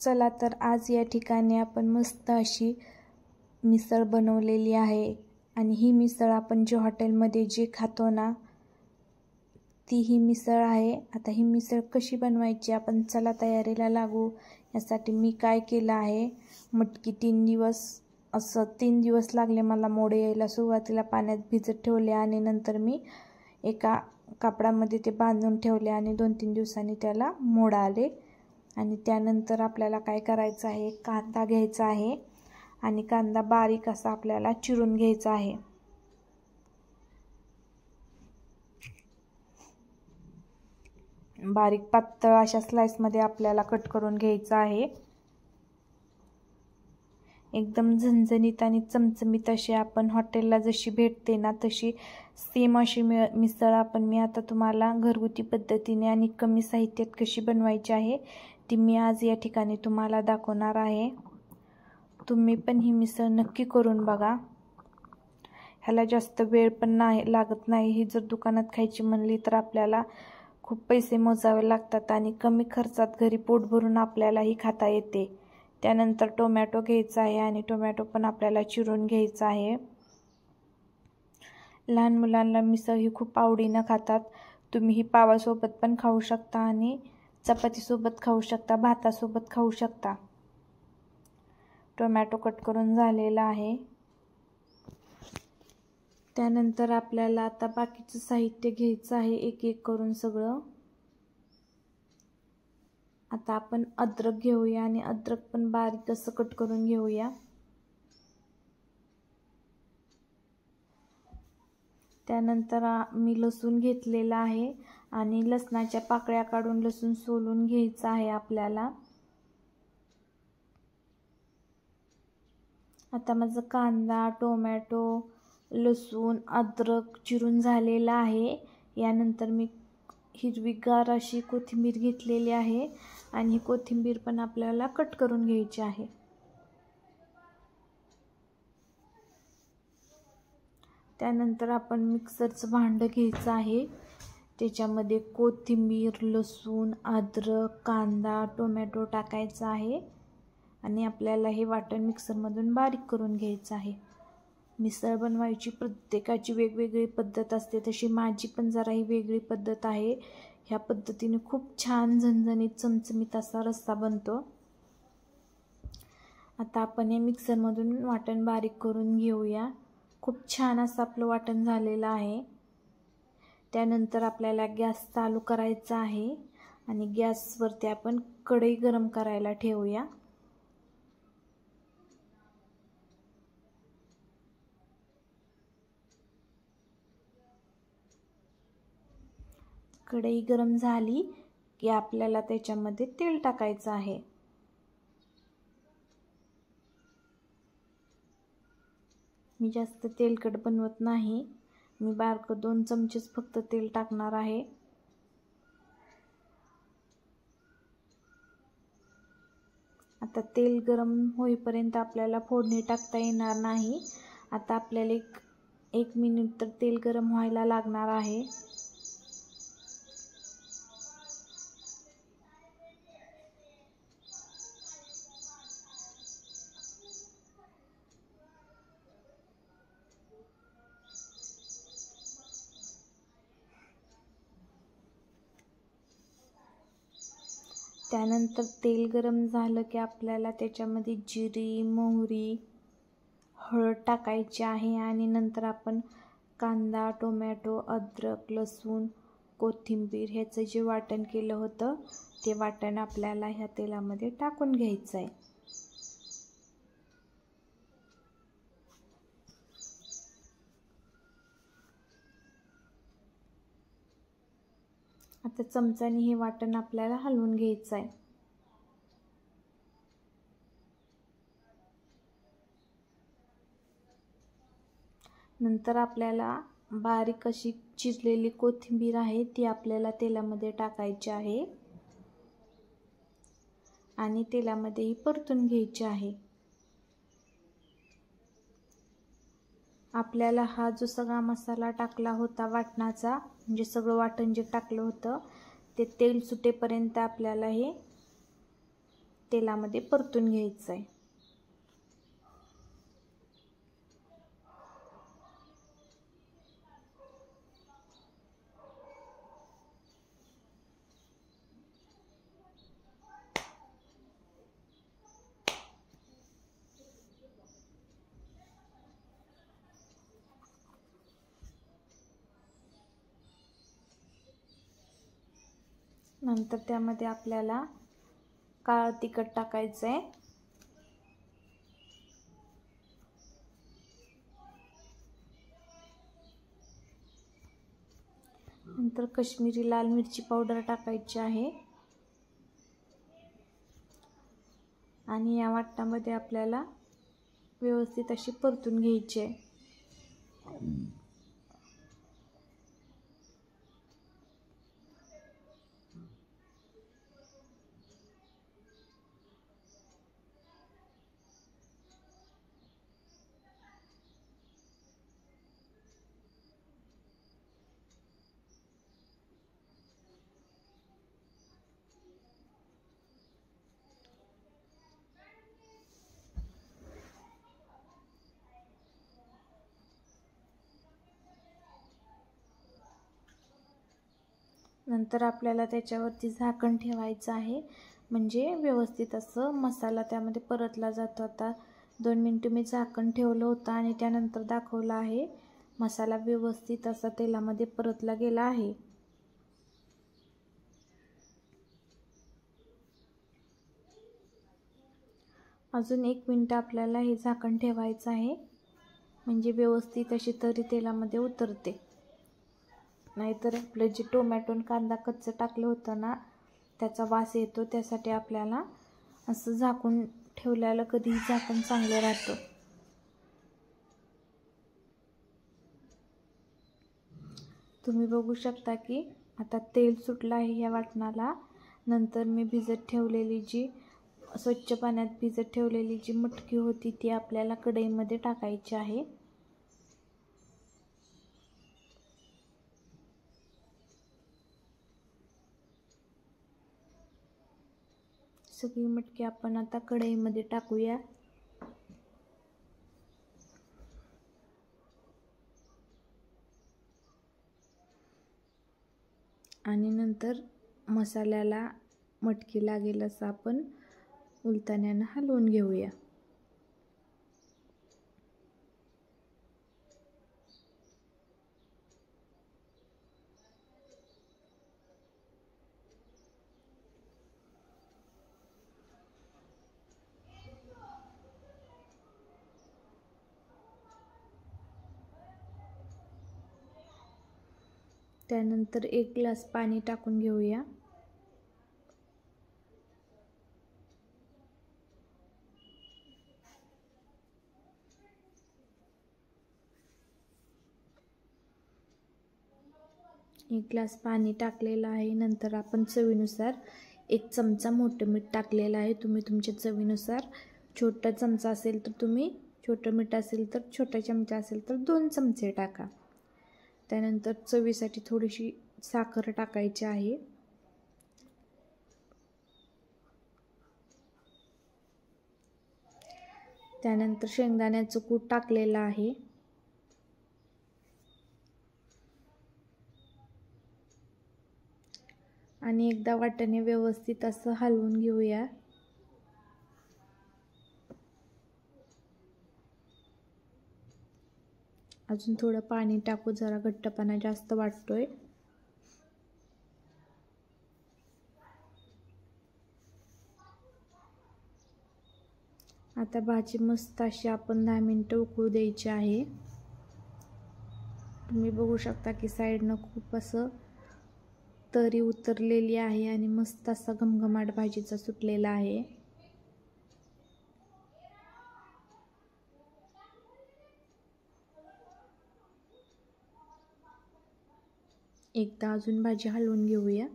चला तर आज या ठिकाणी आपण मस्त अशी मिसळ बनवलेली आहे आणि ही मिसळ आपण जे हॉटेलमध्ये जे खातो ना ती ही मिसळ आहे। आता ही मिसळ कशी बनवायची आपण चला तयारीला लागू। यासाठी मी काय केलं आहे, मटकी 3 दिवस लागले मला मोडे यायला। सुरुवातीला पाण्यात भिजत ठेवले आणि नंतर मी एका कापडामध्ये ते बांधून ठेवले आणि 2-3 दिवसांनी त्याला मोड आले। आणि त्यानंतर आपल्याला काय करायचं आहे, कांदा घ्यायचा आहे आणि कांदा बारीक असा आपल्याला चिरून घ्यायचा आहे। बारीक पातळ अशा स्लाइस मध्ये आपल्याला कट करून घ्यायचा आहे। एकदम झणझणीत आणि चमचमीत अशी आपण हॉटेलला जशी भेटते ना तशी सेम अशी मिसळ मी आता तुम्हाला घरगुती पद्धतीने आणि कमी साहित्यात कशी बनवायची आहे ती मी आज या ठिकाणी तुम्हाला दाखवणार आहे। तुम्ही पण ही मिसळ नक्की करून बघा। ह्याला जास्त वेळ पण नाही लागत नाही। ही जर दुकानात खायची म्हणली तर आपल्याला खूप पैसे मोजावे लागतात आणि कमी खर्चात घरी पोट भरून आपल्याला ही खाता येते। त्यानंतर टोमॅटो घ्यायचा आहे आणि टोमॅटो पण आपल्याला चिरून घ्यायचा आहे। लहान मुलांना मिसळ ही खूप आवडीने खातात। तुम्ही ही पावासोबत पण खाऊ शकता आणि चपातीसोबत खाऊ शकता, भातासोबत खाऊ शकता। टोमॅटो कट करून झालेला आहे। त्यानंतर आपल्याला आता बाकीचं साहित्य घ्यायचं आहे एक एक करून सगळं। आता आपण अद्रक घेऊया आणि अद्रक पण बारीक असं कट करून घेऊया। त्यानंतर मी लसूण घेतलेला आहे आणि लसणाच्या पाकळ्या काढून लसूण सोलून घ्यायचा आहे आपल्याला। आता माझा कांदा, टोमॅटो, लसूण, अद्रक चिरून झालेला आहे। यानंतर मी हिरवीगार अशी कोथिंबीर घेतलेली आहे आणि ही कोथिंबीर पण आपल्याला कट करून घ्यायची आहे। त्यानंतर आपण मिक्सरचं भांडं घ्यायचं आहे। त्याच्यामध्ये कोथिंबीर, लसूण, अद्रक, कांदा, टोमॅटो टाकायचा आहे आणि आपल्याला हे वाटण मिक्सरमधून बारीक करून घ्यायचं आहे। मिसळ बनवायची प्रत्येकाची वेगवेगळी पद्धत असते, तशी माझी पण जरा ही वेगळी पद्धत आहे। ह्या पद्धतीने खूप छान झणझणीत चमचमीत असा रस्सा बनतो। आता आपण हे मिक्सरमधून वाटण बारीक करून घेऊया। खूप छान असं आपलं वाटण झालेलं आहे। त्यानंतर आपल्याला गॅस चालू करायचा आहे आणि गॅसवरती आपण कढई गरम करायला ठेवूया। कढई गरम झाली की आपल्याला त्याच्यामध्ये तेल टाकायचं आहे। मी जास्त तेलकट बनवत नाही, मी बारक 2 चमचेच फक्त तेल टाकणार आहे। आता तेल गरम होईपर्यंत आपल्याला फोडणी टाकता येणार नाही। आता आपल्याला एक मिनिट तर तेल गरम व्हायला लागणार आहे। त्यानंतर तेल गरम झालं की आपल्याला त्याच्यामध्ये जिरी, मोहरी, हळद टाकायची आहे आणि नंतर आपण कांदा, टोमॅटो, अद्रक, लसूण, कोथिंबीर ह्याचं जे वाटण केलं होतं ते वाटण आपल्याला ह्या तेलामध्ये टाकून घ्यायचं आहे। आता चमच्याने हे वाटण आपल्याला हलवून घ्यायचं आहे। नंतर आपल्याला बारीक अशी चिरलेली कोथिंबीर आहे ती आपल्याला तेलामध्ये टाकायची आहे आणि तेलामध्ये परतून घ्यायची आहे। आपल्याला हा जो सगळा मसाला टाकला होता वाटणाचा, म्हणजे सगळं वाटण जे टाकलं होतं ते तेल सुटेपर्यंत आपल्याला हे तेलामध्ये परतून घ्यायचं आहे. नंतर त्यामध्ये आपल्याला काळं तिखट टाकायचं आहे. नंतर काश्मीरी लाल मिरची पावडर टाकायची आहे. आणि या वाटणामध्ये आपल्याला व्यवस्थित अशी परतून घ्यायची आहे. नंतर आपल्याला त्याच्यावरती झाकण ठेवायचं आहे, म्हणजे व्यवस्थित असं मसाला त्यामध्ये परतला जातो. आता 2 मिनिटं मी झाकण ठेवलं होतं आणि त्यानंतर दाखवलं आहे. मसाला व्यवस्थित असा तेलामध्ये परतला गेला आहे. अजून 1 मिनिट आपल्याला हे झाकण ठेवायचं आहे, म्हणजे व्यवस्थित अशी तरी तेलामध्ये उतरते. नाहीतर आपलं जे टोमॅटो आणि कांदा कच्चं टाकलं होतं ना, त्याचा वास येतो. त्यासाठी आपल्याला असं झाकून ठेवल्याला कधीही झाकण चांगलं राहतं. तुम्ही बघू शकता की आता तेल सुटलं आहे या वाटणाला. नंतर मी भिजत ठेवलेली जी स्वच्छ पाण्यात भिजत ठेवलेली जी मटकी होती ती आपल्याला कढईमध्ये टाकायची आहे. सगळी मटकी आपण आता कढईमध्ये टाकूया. आणि नंतर मसाल्याला मटकी लागेल असं आपण उलथण्यानं हलवून घेऊया. त्यानंतर 1 ग्लास पाणी टाकून घेऊया. एक ग्लास पाणी टाकलेलं आहे. नंतर आपण चवीनुसार 1 चमचा मोठं मीठ टाकलेलं आहे. तुम्ही तुमच्या चवीनुसार, छोटा चमचा असेल तर तुम्ही छोटं मीठ असेल तर छोटा चमचा असेल तर 2 चमचे टाका. त्यानंतर चवीसाठी थोडीशी साखर टाकायची आहे. त्यानंतर शेंगदाण्याचं कूट टाकलेलं आहे. आणि एकदा वाटणे व्यवस्थित असं हलवून घेऊया. अजून थोडं पाणी टाकू, जरा घट्टपणा जास्त वाटतोय. आता भाजी मस्त अशी आपण 10 मिनिटं उकळू द्यायची आहे. तुम्ही बघू शकता की साईडनं खूप असं तरी उतरलेली आहे आणि मस्त असा घमघमाट भाजीचा सुटलेला आहे. एकदा अजून भाजी हलवून घेऊया.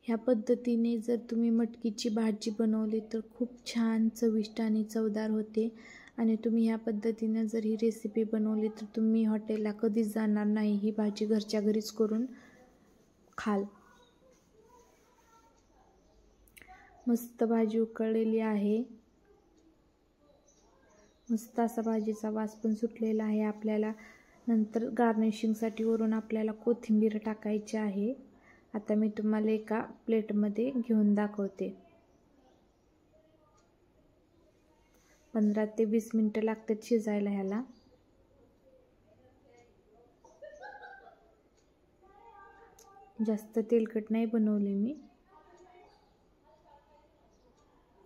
ह्या पद्धतीने जर तुम्ही मटकीची भाजी बनवली तर खूप छान चविष्ट आणि चवदार होते. आणि तुम्ही ह्या पद्धतीने जर ही रेसिपी बनवली तर तुम्ही हॉटेलला कधीच जाणार नाही, ही भाजी घरच्या घरीच करून खाल. मस्त भाजी उकळलेली आहे. मस्त असा भाजीचा वास पण सुटलेला आहे. आपल्याला नंतर गार्निशिंगसाठी वरून आपल्याला कोथिंबीर टाकायची आहे. आता मी तुम्हाला एका प्लेटमध्ये घेऊन दाखवते. 15 ते 20 मिनिटं लागतात शिजायला ह्याला. जास्त तेलकट नाही बनवली मी.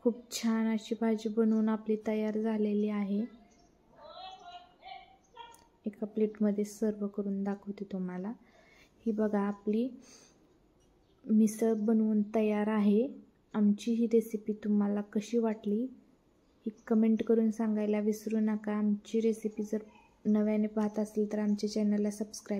खूप छान अशी भाजी बनवून आपली तयार झालेली आहे. एका प्लेटमध्ये सर्व करून दाखवते तुम्हाला. ही बघा आपली मिसळ बनवून तयार आहे. आमची ही रेसिपी तुम्हाला कशी वाटली ही कमेंट करून सांगायला विसरू नका. आमची रेसिपी जर नव्याने पाहत असेल तर आमच्या चॅनलला सबस्क्राईब